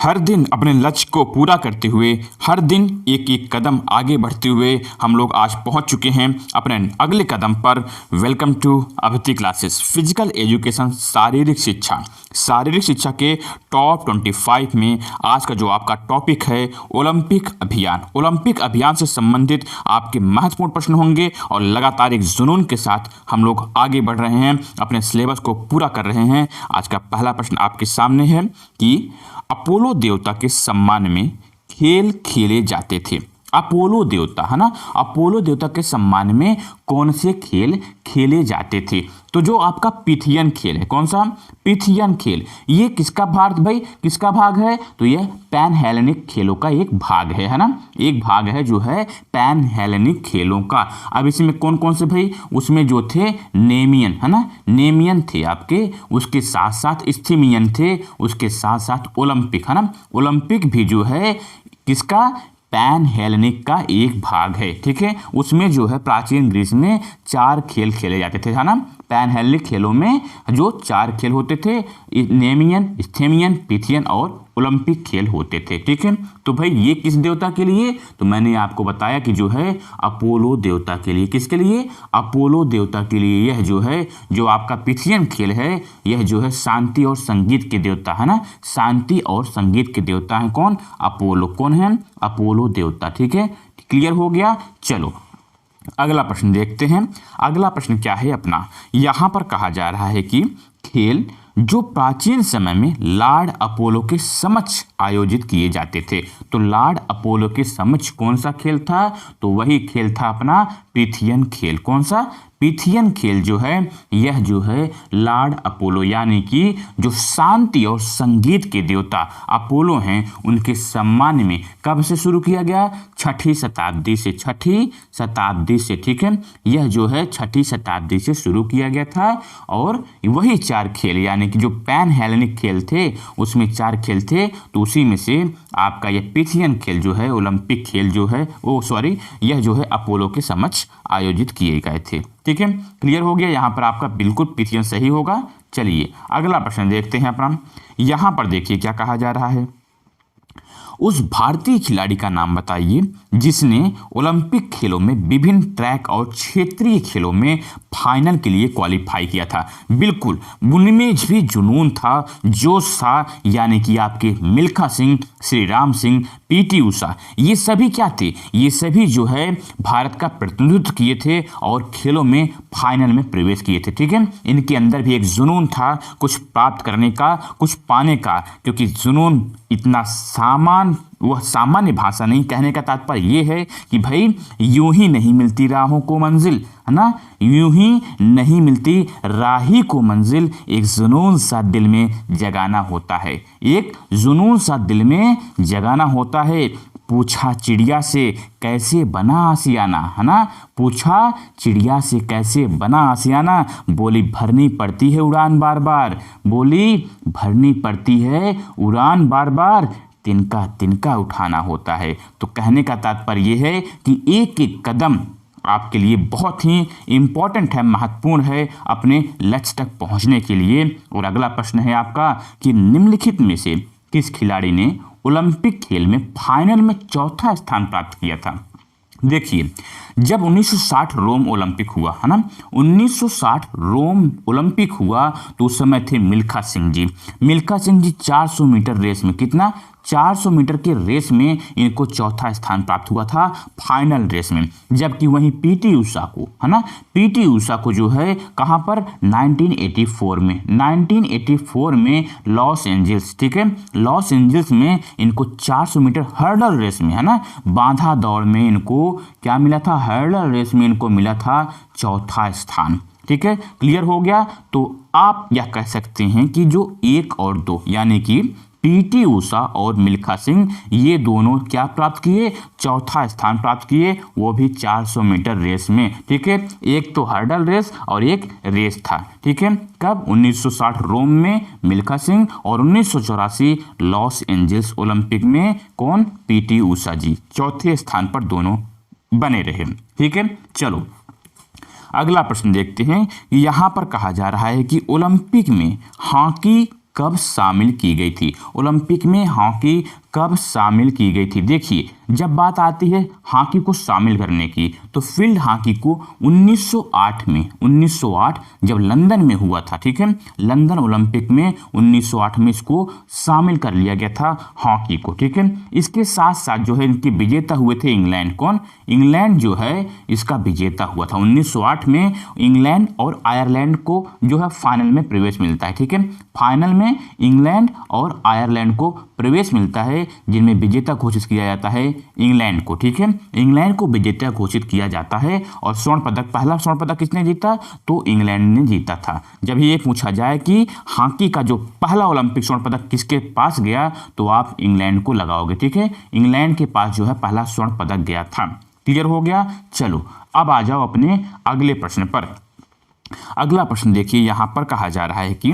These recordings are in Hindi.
हर दिन अपने लक्ष्य को पूरा करते हुए, हर दिन एक एक कदम आगे बढ़ते हुए हम लोग आज पहुंच चुके हैं अपने अगले कदम पर। Welcome to Abhiti classes. Physical education, शारीरिक शिक्षा के टॉप 25 में आज का जो आपका टॉपिक है ओलंपिक अभियान। ओलंपिक अभियान से संबंधित आपके महत्वपूर्ण प्रश्न होंगे और लगातार एक जुनून के साथ हम लोग आगे बढ़ रहे हैं, अपने सिलेबस को पूरा कर रहे हैं। आज का पहला प्रश्न आपके सामने है कि अपोलो देवता के सम्मान में खेल खेले जाते थे। अपोलो देवता है ना, अपोलो देवता के सम्मान में कौन से खेल खेले जाते थे? तो जो आपका पिथियन खेल है, कौन सा? पिथियन खेल। ये किसका भाग भाई, किसका भाग है? तो यह पैन हेलेनिक खेलों का एक भाग है ना, एक भाग है जो है पैन हेलेनिक खेलों का। अब इसमें कौन कौन से भाई? उसमें जो थे नेमियन है ना, नेमियन थे आपके, उसके साथ साथ स्थिमियन थे, उसके साथ साथ ओलंपिक है ना। ओलंपिक भी जो है किसका? पैन हेलेनिक का एक भाग है, ठीक है। उसमें जो है प्राचीन ग्रीस में 4 खेल खेले जाते थे है ना। पैन हेलेनिक खेलों में जो 4 खेल होते थे, नेमियन, स्थेमियन, पिथियन और ओलंपिक खेल होते थे, ठीक है। तो भाई ये किस देवता के लिए? तो मैंने आपको बताया कि जो है अपोलो देवता के लिए। किसके लिए? अपोलो देवता के लिए। यह जो है, जो आपका पिथियन खेल है, यह जो है शांति और संगीत के देवता है ना, शांति और संगीत के देवता है कौन? अपोलो। कौन है? अपोलो देवता, ठीक है। क्लियर हो गया? चलो अगला प्रश्न देखते हैं। अगला प्रश्न क्या है अपना? यहां पर कहा जा रहा है कि खेल जो प्राचीन समय में लॉर्ड अपोलो के समक्ष आयोजित किए जाते थे। तो लॉर्ड अपोलो के समक्ष कौन सा खेल था? तो वही खेल था अपना पिथियन खेल। कौन सा? पिथियन खेल जो है, यह जो है लॉर्ड अपोलो यानी कि जो शांति और संगीत के देवता अपोलो हैं, उनके सम्मान में कब से शुरू किया गया? 6ठी शताब्दी से, 6ठी शताब्दी से, ठीक है। यह जो है 6ठी शताब्दी से शुरू किया गया था और वही 4 खेल यानी कि जो पैन हेलेनिक खेल थे उसमें 4 खेल थे, तो उसी में से आपका यह पिथियन खेल जो है, ओलंपिक खेल जो है, यह जो है अपोलो के समक्ष आयोजित किए गए थे, ठीक है। क्लियर हो गया? यहाँ पर आपका बिल्कुल पिथियन सही होगा। चलिए अगला प्रश्न देखते हैं अपना। यहाँ पर देखिए क्या कहा जा रहा है। उस भारतीय खिलाड़ी का नाम बताइए जिसने ओलंपिक खेलों में विभिन्न ट्रैक और क्षेत्रीय खेलों में फाइनल के लिए क्वालिफाई किया था। बिल्कुल उनमें भी जुनून था, जोश था, यानी कि आपके मिल्खा सिंह, श्री राम सिंह, पीटी उषा, ये सभी क्या थे? ये सभी जो है भारत का प्रतिनिधित्व किए थे और खेलों में फाइनल में प्रवेश किए थे, ठीक है। इनके अंदर भी एक जुनून था कुछ प्राप्त करने का, कुछ पाने का, क्योंकि जुनून इतना वह सामान्य भाषा नहीं। कहने का तात्पर्य यह है कि भाई यूं ही नहीं मिलती राहों को मंजिल है ना, यूं ही नहीं मिलती राही को मंजिल, एक जुनून सा दिल में जगाना होता है, एक जुनून सा दिल में जगाना होता है। पूछा चिड़िया से कैसे बना आशियाना है ना, पूछा चिड़िया से कैसे बना आशियाना, बोली भरनी पड़ती है उड़ान बार बार, बोली भरनी पड़ती है उड़ान बार बार, तिनका तिनका उठाना होता है। तो कहने का तात्पर्य यह है कि एक एक कदम आपके लिए बहुत ही इम्पोर्टेंट है, महत्वपूर्ण है अपने लक्ष्य तक पहुंचने के लिए। और अगला प्रश्न है आपका कि निम्नलिखित में से किस खिलाड़ी ने ओलंपिक खेल में फाइनल में 4था स्थान प्राप्त किया था? देखिए जब 1960 रोम ओलंपिक हुआ है ना, 1960 रोम ओलंपिक हुआ तो उस समय थे मिल्खा सिंह जी। मिल्खा सिंह जी 400 मीटर रेस में, कितना? 400 मीटर के रेस में इनको 4था स्थान प्राप्त हुआ था फाइनल रेस में। जबकि वहीं पीटी उषा को है ना, पीटी उषा को जो है कहां पर? 1984 में, 1984 में लॉस एंजल्स, ठीक है, लॉस एंजल्स में इनको 400 मीटर हर्डल रेस में है ना, बांधा दौड़ में इनको क्या मिला था? हर्डल रेस में इनको मिला था 4था स्थान, ठीक है। क्लियर हो गया? तो आप यह कह सकते हैं कि जो 1 और 2 यानी कि पीटी उषा और मिल्खा सिंह, ये दोनों क्या प्राप्त किए? 4था स्थान प्राप्त किए, वो भी 400 मीटर रेस में, ठीक है। एक तो हर्डल रेस और एक रेस था, ठीक है। कब? 1960 रोम में मिल्खा सिंह और 1984 लॉस एंजल्स ओलंपिक में कौन? पीटी उषा जी 4थे स्थान पर दोनों बने रहे, ठीक है। चलो अगला प्रश्न देखते हैं। यहाँ पर कहा जा रहा है कि ओलंपिक में हॉकी कब शामिल की गई थी? ओलंपिक में हॉकी कब शामिल की गई थी? देखिए, जब बात आती है हॉकी को शामिल करने की, तो फील्ड हॉकी को 1908 जब लंदन में हुआ था, ठीक है, लंदन ओलंपिक में 1908 में इसको शामिल कर लिया गया था हॉकी को, ठीक है। इसके साथ साथ जो है इनके विजेता हुए थे इंग्लैंड। कौन? इंग्लैंड जो है इसका विजेता हुआ था 1908 में। इंग्लैंड और आयरलैंड को जो है फाइनल में प्रवेश मिलता है, ठीक है। फाइनल में इंग्लैंड और आयरलैंड को प्रवेश मिलता है, जिनमें विजेता घोषित किया जाता है इंग्लैंड को, ठीक है। इंग्लैंड को विजेता घोषित किया जाता है और स्वर्ण पदक, पहला स्वर्ण पदक किसने जीता? तो इंग्लैंड ने जीता था। जब ये पूछा जाए कि हॉकी का जो पहला ओलंपिक स्वर्ण पदक किसके पास गया, तो आप इंग्लैंड को लगाओगे, ठीक है। इंग्लैंड के पास जो है पहला स्वर्ण पदक गया था। क्लियर हो गया? चलो अब आ जाओ अपने अगले प्रश्न पर। अगला प्रश्न देखिए, यहां पर कहा जा रहा है कि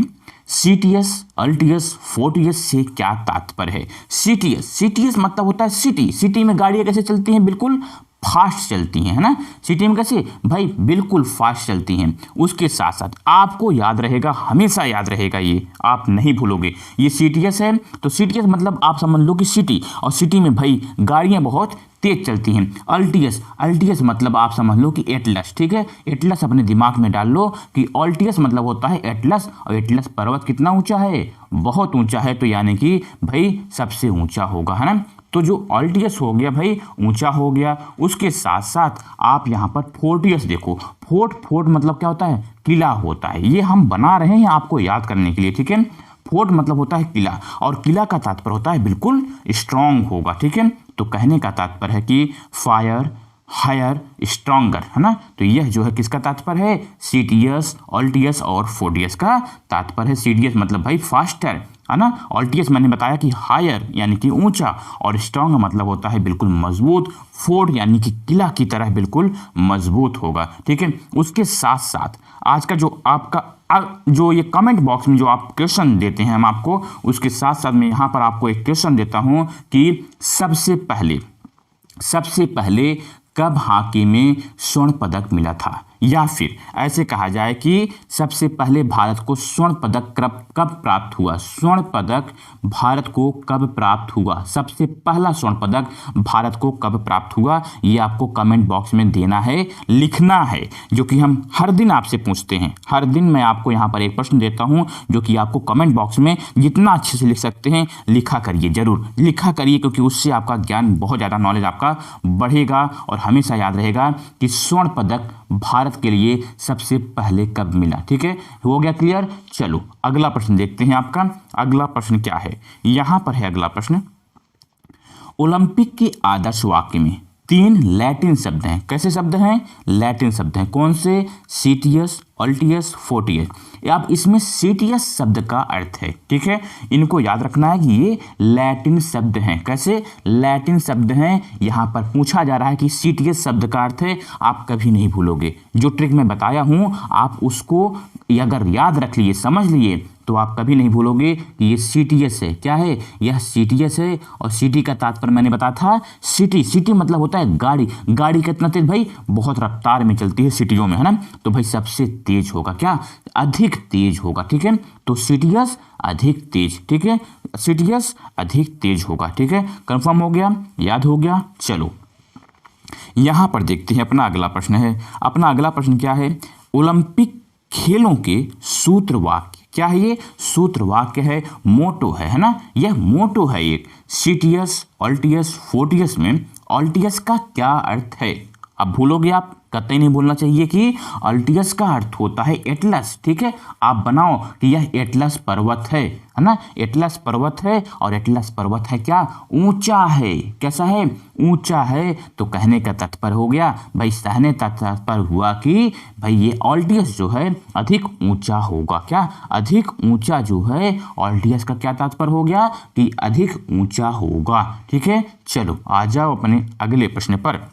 CTS, LTS, FORTS से क्या तात्पर्य है? CTS मतलब होता है सिटी में गाड़ियां कैसे चलती हैं? बिल्कुल फास्ट चलती हैं, है ना। सिटी में कैसे भाई? बिल्कुल फास्ट चलती हैं। उसके साथ साथ आपको याद रहेगा, हमेशा याद रहेगा, ये आप नहीं भूलोगे, ये CTS है। तो CTS मतलब आप समझ लो कि सिटी, और सिटी में भाई गाड़ियां बहुत तेज चलती हैं। अल्टीएस मतलब आप समझ लो कि एटलस, ठीक है। एटलस अपने दिमाग में डाल लो कि अल्टीएस मतलब होता है एटलस, और एटलस पर्वत कितना ऊंचा है? बहुत ऊंचा है, तो यानी कि भाई सबसे ऊंचा होगा, है ना। तो जो अल्टीएस हो गया भाई ऊंचा हो गया। उसके साथ साथ आप यहाँ पर फोर्टियस देखो, फोर्ट मतलब क्या होता है? किला होता है। ये हम बना रहे हैं आपको याद करने के लिए, ठीक है। फोर्ट मतलब होता है किला, और किला का तात्पर्य होता है बिल्कुल स्ट्रांग होगा, ठीक है। तो कहने का तात्पर्य है कि फायर, हायर, स्ट्रॉन्गर, है ना। तो यह जो है किसका तात्पर्य है? CTS, अल्टीएस और फोर्टियस का तात्पर्य है। CTS मतलब भाई फास्टर, है ना। अल्टीएस मैंने बताया कि हायर यानी कि ऊंचा, और स्ट्रॉन्ग मतलब होता है बिल्कुल मजबूत। फोर्ट यानी कि किला की तरह बिल्कुल मजबूत होगा, ठीक है। उसके साथ साथ आज का जो आपका जो ये कमेंट बॉक्स में जो आप क्वेश्चन देते हैं हम आपको, उसके साथ साथ मैं यहाँ पर आपको एक क्वेश्चन देता हूँ कि सबसे पहले कब हॉकी में स्वर्ण पदक मिला था? या फिर ऐसे कहा जाए कि सबसे पहले भारत को स्वर्ण पदक कब प्राप्त हुआ? स्वर्ण पदक भारत को कब प्राप्त हुआ? सबसे पहला स्वर्ण पदक भारत को कब प्राप्त हुआ? ये आपको कमेंट बॉक्स में देना है, लिखना है, जो कि हम हर दिन आपसे पूछते हैं। हर दिन मैं आपको यहाँ पर एक प्रश्न देता हूँ, जो कि आपको कमेंट बॉक्स में जितना अच्छे से लिख सकते हैं लिखा करिए, जरूर लिखा करिए, क्योंकि उससे आपका ज्ञान बहुत ज़्यादा, नॉलेज आपका बढ़ेगा, और हमेशा याद रहेगा कि स्वर्ण पदक भारत के लिए सबसे पहले कब मिला, ठीक है। हो गया क्लियर? चलो अगला प्रश्न देखते हैं। आपका अगला प्रश्न क्या है? यहां पर है अगला प्रश्न, ओलंपिक के आदर्श वाक्य में 3 लैटिन शब्द हैं। कैसे शब्द हैं? लैटिन शब्द हैं। कौन से? CTS, altius, fortius. अब इसमें CTS शब्द का अर्थ है, ठीक है। इनको याद रखना है कि ये लैटिन शब्द हैं। कैसे? लैटिन शब्द हैं। यहाँ पर पूछा जा रहा है कि CTS शब्द का अर्थ है, आप कभी नहीं भूलोगे। जो ट्रिक मैं बताया हूँ आप उसको अगर याद रख लिए, समझ लिए, तो आप कभी नहीं भूलोगे कि ये CTS है। क्या है? यह CTS है। और सिटी का तात्पर्य मैंने बताया था, सिटी मतलब होता है गाड़ी कितना तेज भाई? बहुत रफ्तार में चलती है सिटियों में, है ना। तो भाई सबसे तेज होगा, क्या? अधिक तेज होगा, ठीक है। तो CTS अधिक तेज, ठीक है। CTS अधिक तेज होगा, ठीक है। कंफर्म हो गया? याद हो गया? चलो यहां पर देखते हैं अपना अगला प्रश्न है। अपना अगला प्रश्न क्या है? ओलंपिक खेलों के सूत्र वाक्य क्या है? ये सूत्र वाक्य है, मोटो है ना। यह मोटो है एक। CTS, अल्टीएस, फोर्टियस में अल्टीएस का क्या अर्थ है? अब भूलोगे आप, कतई नहीं भूलना चाहिए कि अल्टीएस का अर्थ होता है एटलस, ठीक है। आप बनाओ कि यह एटलस पर्वत है ना। एटलस पर्वत है, और एटलस पर्वत है क्या? ऊंचा है। कैसा है? ऊंचा है। तो कहने का तात्पर्य हो गया भाई, कहने का तात्पर्य हुआ कि भाई ये अल्टीएस जो है अधिक ऊंचा होगा। क्या? अधिक ऊंचा जो है, अल्टीएस का क्या तात्पर्य हो गया कि अधिक ऊंचा होगा, ठीक है। चलो आ जाओ अपने अगले प्रश्न पर।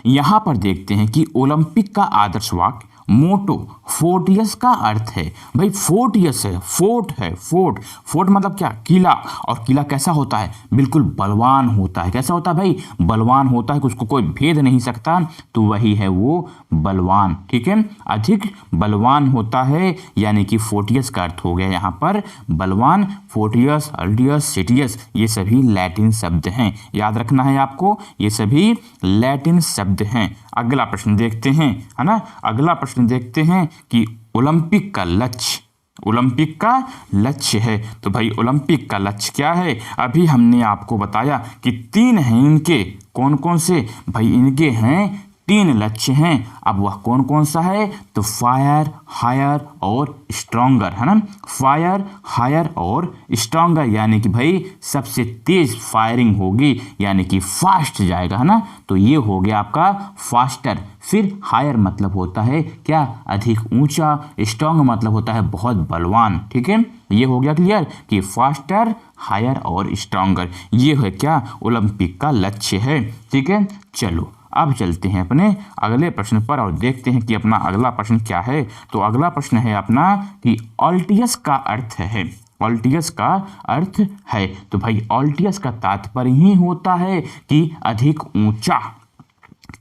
यहां पर देखते हैं कि ओलंपिक का आदर्श वाक्य मोटो, फोर्टियस का अर्थ है भाई फोर्टियस है, फोर्ट है, फोर्ट, फोर्ट मतलब क्या, किला। और किला कैसा होता है, बिल्कुल बलवान होता है। कैसा होता है भाई, बलवान होता है कि उसको कोई भेद नहीं सकता, तो वही है वो बलवान। ठीक है, अधिक बलवान होता है, यानी कि फोर्टियस का अर्थ हो गया यहाँ पर बलवान। फोर्टियस, अल्टियस, सिटियस ये सभी लैटिन शब्द हैं, याद रखना है आपको, ये सभी लैटिन शब्द हैं। अगला प्रश्न देखते हैं, है ना, अगला प्रश्न देखते हैं कि ओलंपिक का लक्ष्य, ओलंपिक का लक्ष्य है। तो भाई ओलंपिक का लक्ष्य क्या है, अभी हमने आपको बताया कि 3 हैं इनके, कौन कौन से भाई, इनके हैं 3 लक्ष्य हैं। अब वह कौन कौन सा है, तो फायर, हायर और स्ट्रॉन्गर, है ना, फायर, हायर और स्ट्रॉन्गर, यानी कि भाई सबसे तेज फायरिंग होगी, यानी कि फास्ट जाएगा, है ना, तो ये हो गया आपका फास्टर। फिर हायर मतलब होता है क्या, अधिक ऊंचा, स्ट्रॉन्ग मतलब होता है बहुत बलवान। ठीक है, ये हो गया क्लियर कि फास्टर, हायर और स्ट्रॉन्गर, ये है क्या, ओलंपिक का लक्ष्य है। ठीक है, चलो अब चलते हैं अपने अगले प्रश्न पर और देखते हैं कि अपना अगला प्रश्न क्या है। तो अगला प्रश्न है अपना कि ऑल्टियस का अर्थ है, ऑल्टियस का अर्थ है। तो भाई ऑल्टियस का तात्पर्य ही होता है कि अधिक ऊंचा,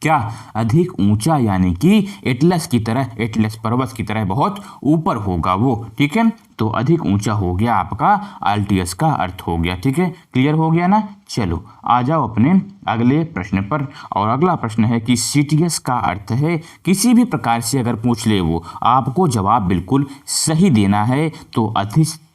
क्या, अधिक ऊंचा, यानी कि एटलस की तरह, एटलस पर्वत की तरह बहुत ऊपर होगा वो। ठीक है, तो अधिक ऊंचा हो गया आपका अल्टियस का अर्थ हो गया। ठीक है, क्लियर हो गया ना। चलो आ जाओ अपने अगले प्रश्न पर, और अगला प्रश्न है कि सीटीएस का अर्थ है, किसी भी प्रकार से अगर पूछ ले वो, आपको जवाब बिल्कुल सही देना है। तो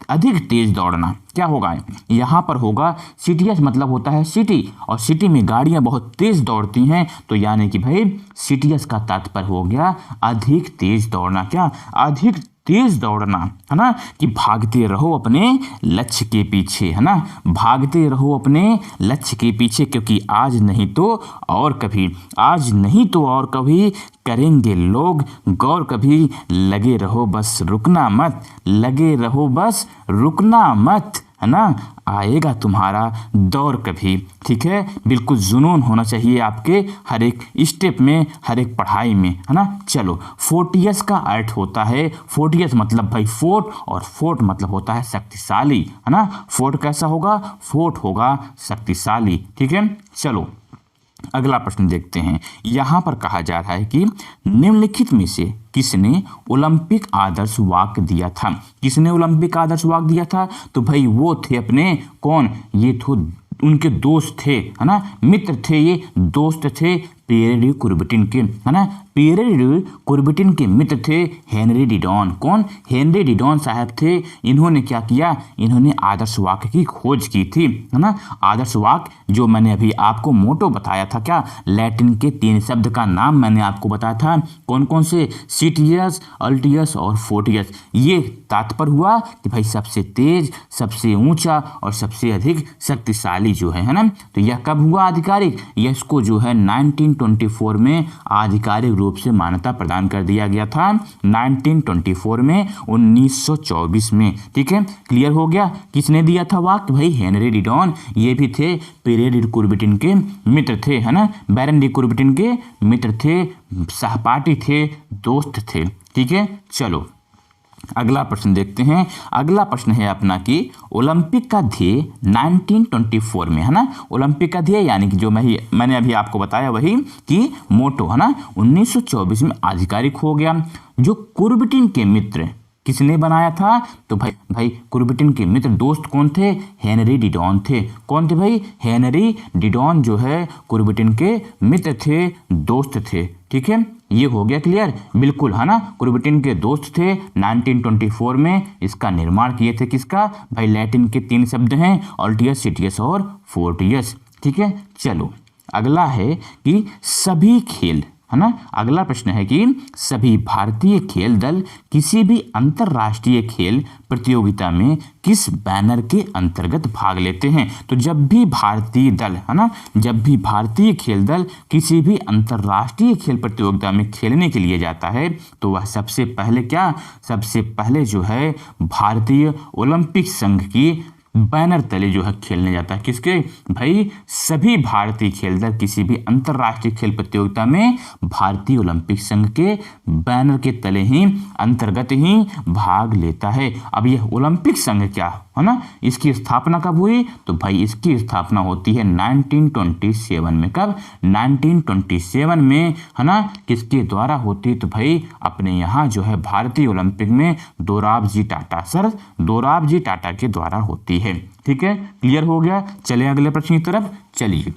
अधिक तेज दौड़ना क्या होगा, यहाँ पर होगा सीटीएस मतलब होता है सिटी, और सिटी में गाड़ियाँ बहुत तेज दौड़ती हैं, तो यानी कि भाई सीटीएस का तात्पर्य हो गया अधिक तेज दौड़ना। क्या, अधिक तेज दौड़ना, है ना, कि भागते रहो अपने लक्ष्य के पीछे, है ना, भागते रहो अपने लक्ष्य के पीछे, क्योंकि आज नहीं तो और कभी, आज नहीं तो और कभी करेंगे लोग गौर कभी, लगे रहो बस रुकना मत, लगे रहो बस रुकना मत, है ना, आएगा तुम्हारा दौर कभी। ठीक है, बिल्कुल जुनून होना चाहिए आपके हर एक स्टेप में, हर एक पढ़ाई में, है ना। चलो फोर्टियस का अर्थ होता है, फोर्टियस मतलब भाई फोर्ट, और फोर्ट मतलब होता है शक्तिशाली, है ना, फोर्ट कैसा होगा, फोर्ट होगा शक्तिशाली। ठीक है, चलो अगला प्रश्न देखते हैं। यहाँ पर कहा जा रहा है कि निम्नलिखित में से किसने ओलंपिक आदर्श वाक्य दिया था, किसने ओलंपिक आदर्श वाक्य दिया था, तो भाई वो थे अपने कौन, ये तो उनके दोस्त थे, है ना, मित्र थे, ये दोस्त थे पियरे डी कुर्बिटिन के, है ना, पियरे डी कुर्बिटिन के मित्र थे हेनरी डिडॉन। कौन, हेनरी डिडॉन साहब थे। इन्होंने क्या किया, इन्होंने आदर्श वाक्य की खोज की थी, है ना। आदर्श वाक्य जो मैंने अभी आपको मोटो बताया था, क्या, लैटिन के 3 शब्द का नाम मैंने आपको बताया था, कौन कौन से, सीटियस, अल्टियस और फोर्टियस। ये तात्पर्य हुआ कि भाई सबसे तेज, सबसे ऊंचा और सबसे अधिक शक्तिशाली जो है ना। तो यह कब हुआ आधिकारिक, यह इसको जो है 1924 में आधिकारिक रूप से मान्यता प्रदान कर दिया गया था, 1924 में, 1924 में। ठीक है, क्लियर हो गया। किसने दिया था वाक्य, भाई हेनरी डिडॉन, ये भी थे पियरे डी कुर्बिटिन के मित्र थे, है ना, बैरन डी कुर्बिटिन के मित्र थे, सहपाठी थे, दोस्त थे। ठीक है, चलो अगला प्रश्न देखते हैं। अगला प्रश्न है अपना कि ओलंपिक का ध्येय 1924 में, है ना, ओलंपिक का ध्येय यानी कि जो मैंने अभी आपको बताया वही कि मोटो, है ना, 1924 में आधिकारिक हो गया। जो कुर्बिटिन के मित्र किसने बनाया था, तो भाई कुर्बिटिन के मित्र दोस्त कौन थे, हेनरी डिडॉन थे। कौन थे भाई, हेनरी डिडॉन जो है कुर्बिटिन के मित्र थे, दोस्त थे। ठीक है, ये हो गया क्लियर, बिल्कुल, है ना, कुर्बिटिन के दोस्त थे। 1924 में इसका निर्माण किए थे, किसका, भाई लैटिन के 3 शब्द हैं, अल्टियस, सिटियस और फोर्टियस। ठीक है, चलो अगला है कि सभी खेल, है ना, अगला प्रश्न है कि सभी भारतीय खेल दल किसी भी अंतर्राष्ट्रीय खेल प्रतियोगिता में किस बैनर के अंतर्गत भाग लेते हैं। तो जब भी भारतीय दल, है ना, जब भी भारतीय खेल दल किसी भी अंतर्राष्ट्रीय खेल प्रतियोगिता में खेलने के लिए जाता है, तो वह सबसे पहले क्या, सबसे पहले जो है भारतीय ओलंपिक संघ की बैनर तले जो है खेलने जाता है। किसके भाई? सभी भारतीय खेल दल किसी भी अंतर्राष्ट्रीय खेल प्रतियोगिता में भारतीय ओलंपिक संघ के बैनर के तले ही अंतर्गत ही भाग लेता है। अब यह ओलंपिक संघ क्या है ना, इसकी स्थापना कब हुई? तो भाई इसकी स्थापना होती है 1927 में। कब? 1927 में, है ना। किसके द्वारा होती है? तो भाई अपने यहाँ जो है भारतीय ओलंपिक में दोराबजी टाटा, सर दोराबजी टाटा के द्वारा होती है। ठीक है, क्लियर हो गया। चले अगले प्रश्न की तरफ। चलिए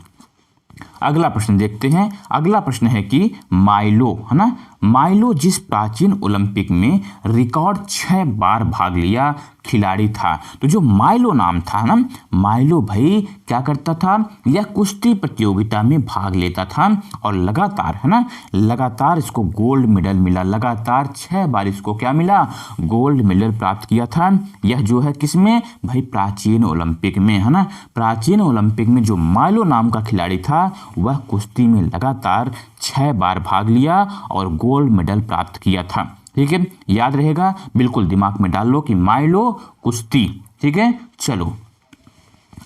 अगला प्रश्न देखते हैं। अगला प्रश्न है कि माइलो, है ना, माइलो जिस प्राचीन ओलंपिक में रिकॉर्ड 6 बार भाग लिया खिलाड़ी था। तो जो माइलो नाम था ना, माइलो भाई क्या करता था? यह कुश्ती प्रतियोगिता में भाग लेता था और लगातार, है ना, लगातार इसको गोल्ड मेडल मिला। लगातार 6 बार इसको क्या मिला? गोल्ड मेडल प्राप्त किया था। यह जो है किसमें? भाई प्राचीन ओलंपिक में, है ना। प्राचीन ओलंपिक में जो माइलो नाम का खिलाड़ी था वह कुश्ती में लगातार 6 बार भाग लिया और गोल्ड मेडल प्राप्त किया था। ठीक है, याद रहेगा, बिल्कुल दिमाग में डाल लो कि माइलो कुश्ती। ठीक है, चलो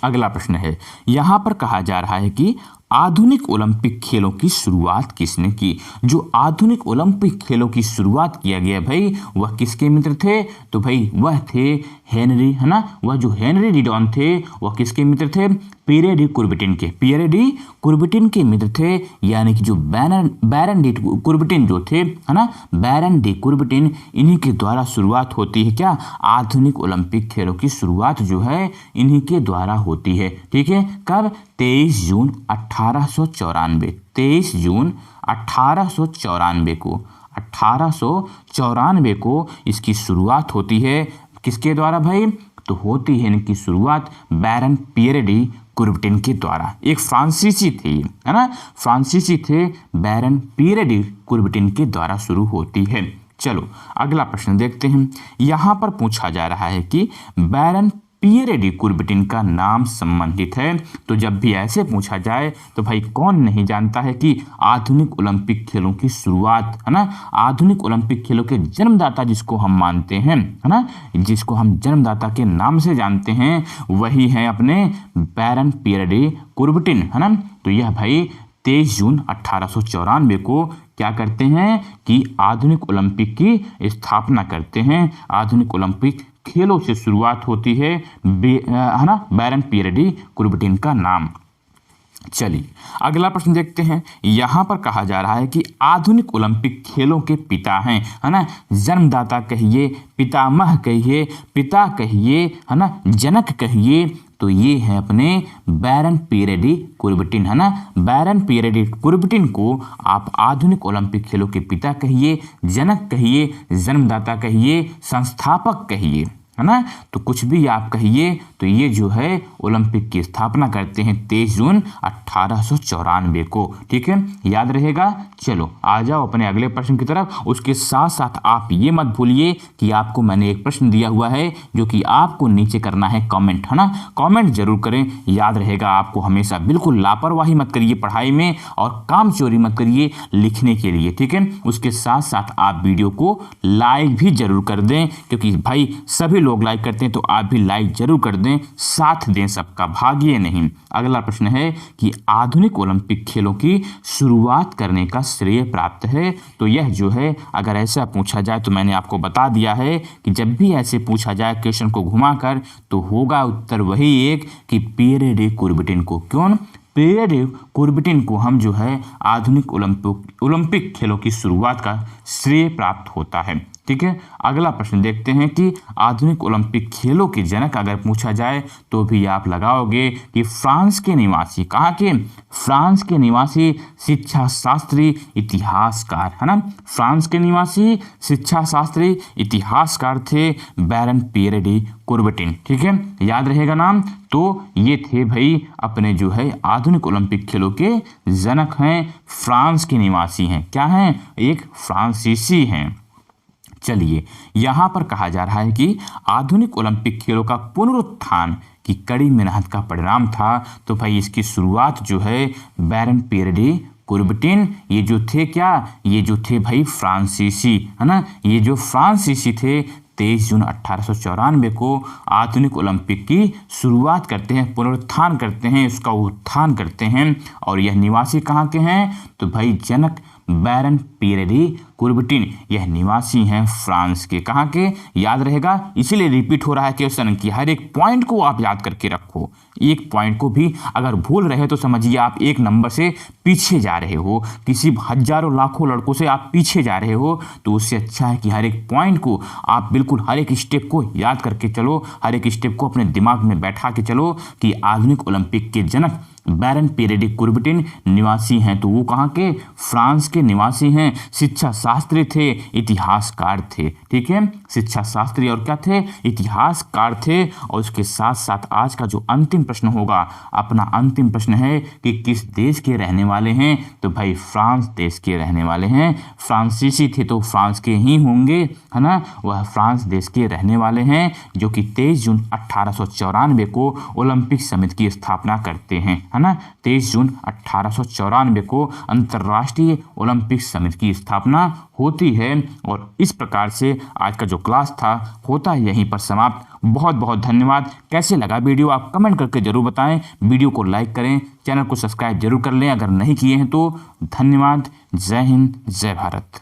अगला प्रश्न है। यहां पर कहा जा रहा है कि आधुनिक ओलंपिक खेलों की शुरुआत किसने की? जो आधुनिक ओलंपिक खेलों की शुरुआत किया गया भाई वह किसके मित्र थे? तो भाई वह थे हेनरी, है ना। वह जो हेनरी डिडॉन थे वह किसके मित्र थे? पियरे डी कुर्बिटिन के, पियरे डी कुर्बिटिन के मित्र थे। यानी कि जो बैरन डी कुर्बिटिन जो थे, है ना, बैरन डी कुर्बिटिन, इन्हीं के द्वारा शुरुआत होती है। क्या? आधुनिक ओलंपिक खेलों की शुरुआत जो है इन्हीं के द्वारा होती है। ठीक है, कब? 23 जून 1894, 23 जून 1894 को, 1894 को इसकी शुरुआत होती है। किसके द्वारा भाई? तो होती है इनकी शुरुआत बैरन पियरे डी कुर्बिटिन के द्वारा। एक फ्रांसीसी थे, है ना, फ्रांसीसी थे, बैरन पियरे डी कुर्बिटिन के द्वारा शुरू होती है। चलो अगला प्रश्न देखते हैं। यहां पर पूछा जा रहा है कि बैरन पियरे डी कुर्बिटिन का नाम संबंधित है। तो जब भी ऐसे पूछा जाए तो भाई कौन नहीं जानता है कि आधुनिक ओलंपिक खेलों की शुरुआत, है ना, आधुनिक ओलंपिक खेलों के जन्मदाता जिसको हम मानते हैं, है ना, जिसको हम जन्मदाता के नाम से जानते हैं, वही है अपने बैरन पियरे डी कुर्बिटिन, है ना। तो यह भाई 23 जून 1894 को क्या करते हैं कि आधुनिक ओलंपिक की स्थापना करते हैं। आधुनिक ओलंपिक खेलों से शुरुआत होती है, है ना, बैरन पियरे डी कुर्बिटिन का नाम। चलिए अगला प्रश्न देखते हैं। यहां पर कहा जा रहा है कि आधुनिक ओलंपिक खेलों के पिता हैं, है ना, जन्मदाता कहिए, पितामह कहिए, पिता कहिए, है ना, जनक कहिए, तो ये है अपने बैरन पियरे डी कुर्बिटिन, है ना। बैरन पियरे डी कुर्बिटिन को आप आधुनिक ओलंपिक खेलों के पिता कहिए, जनक कहिए, जन्मदाता कहिए, संस्थापक कहिए, है ना, तो कुछ भी आप कहिए। तो ये जो है ओलंपिक की स्थापना करते हैं 23 जून 1894 को। ठीक है, याद रहेगा। चलो आ जाओ अपने अगले प्रश्न की तरफ। उसके साथ साथ आप ये मत भूलिए कि आपको मैंने एक प्रश्न दिया हुआ है जो कि आपको नीचे करना है कमेंट, है ना, कमेंट जरूर करें। याद रहेगा, आपको हमेशा बिल्कुल लापरवाही मत करिए पढ़ाई में और काम चोरी मत करिए लिखने के लिए। ठीक है, उसके साथ साथ आप वीडियो को लाइक भी जरूर कर दें, क्योंकि भाई सभी लोग लाइक करते हैं तो आप भी लाइक जरूर कर दें, साथ दें सबका, भागिए नहीं। अगला प्रश्न है कि आधुनिक ओलंपिक खेलों की शुरुआत करने का श्रेय प्राप्त है। तो यह जो है अगर ऐसा पूछा जाए तो मैंने आपको बता दिया है कि जब भी ऐसे पूछा जाए क्वेश्चन को घुमाकर तो होगा उत्तर वही एक कि पियरे डी कुर्बिटिन को। क्यों? पियरे डी कुर्बिटिन को हम जो है आधुनिक ओलंपिक खेलों की शुरुआत का श्रेय प्राप्त होता है। ठीक है, अगला प्रश्न देखते हैं कि आधुनिक ओलंपिक खेलों के जनक अगर पूछा जाए तो भी आप लगाओगे कि फ्रांस के निवासी, कहाँ के? फ्रांस के निवासी शिक्षा शास्त्री इतिहासकार, है ना, फ्रांस के निवासी शिक्षा शास्त्री इतिहासकार थे बैरन पियरे डी कुर्बिटिन। ठीक है, याद रहेगा नाम। तो ये थे भाई अपने जो है आधुनिक ओलंपिक खेलों के जनक हैं, फ्रांस के निवासी हैं। क्या हैं? एक फ्रांसीसी हैं। चलिए यहां पर कहा जा रहा है कि आधुनिक ओलंपिक खेलों का पुनरुत्थान की कड़ी मेहनत का परिणाम था। तो भाई इसकी शुरुआत जो है बैरन पियरे डी कुर्बिटिन, ये जो थे क्या? ये जो थे भाई फ्रांसीसी, है ना, ये जो फ्रांसीसी थे 23 जून 1894 को आधुनिक ओलंपिक की शुरुआत करते हैं, पुनरुत्थान करते हैं, उसका उत्थान करते हैं। और यह निवासी कहाँ के हैं? तो भाई जनक बैरन पियरे डी कुर्बटिन, यह निवासी हैं फ्रांस के। कहाँ के? याद रहेगा, इसीलिए रिपीट हो रहा है क्वेश्चन कि हर एक पॉइंट को आप याद करके रखो। एक पॉइंट को भी अगर भूल रहे तो समझिए आप एक नंबर से पीछे जा रहे हो, किसी हजारों लाखों लड़कों से आप पीछे जा रहे हो। तो उससे अच्छा है कि हर एक पॉइंट को आप बिल्कुल हर एक स्टेप को याद करके चलो, हर एक स्टेप को अपने दिमाग में बैठा के चलो कि आधुनिक ओलंपिक के जनक बैरन पियरे डी कुर्बटिन निवासी हैं। तो वो कहाँ के? फ्रांस के निवासी हैं। शिक्षा शास्त्री थे, इतिहासकार थे। ठीक है, शिक्षा शास्त्री और क्या थे? इतिहासकार थे। और उसके साथ साथ आज का जो अंतिम प्रश्न होगा, अपना अंतिम प्रश्न है कि किस देश के रहने वाले हैं? तो भाई फ्रांस देश के रहने वाले हैं। फ्रांसीसी थे तो फ्रांस के ही होंगे, है ना। वह फ्रांस देश के रहने वाले हैं जो कि 23 जून 1894 को ओलंपिक समिति की स्थापना करते हैं, है ना। 23 जून 1894 को अंतर्राष्ट्रीय ओलंपिक समिति की स्थापना होती है। और इस प्रकार से आज का जो क्लास था होता है यहीं पर समाप्त। बहुत बहुत धन्यवाद। कैसे लगा वीडियो आप कमेंट करके जरूर बताएं। वीडियो को लाइक करें, चैनल को सब्सक्राइब जरूर कर लें अगर नहीं किए हैं तो। धन्यवाद। जय हिंद, जय भारत।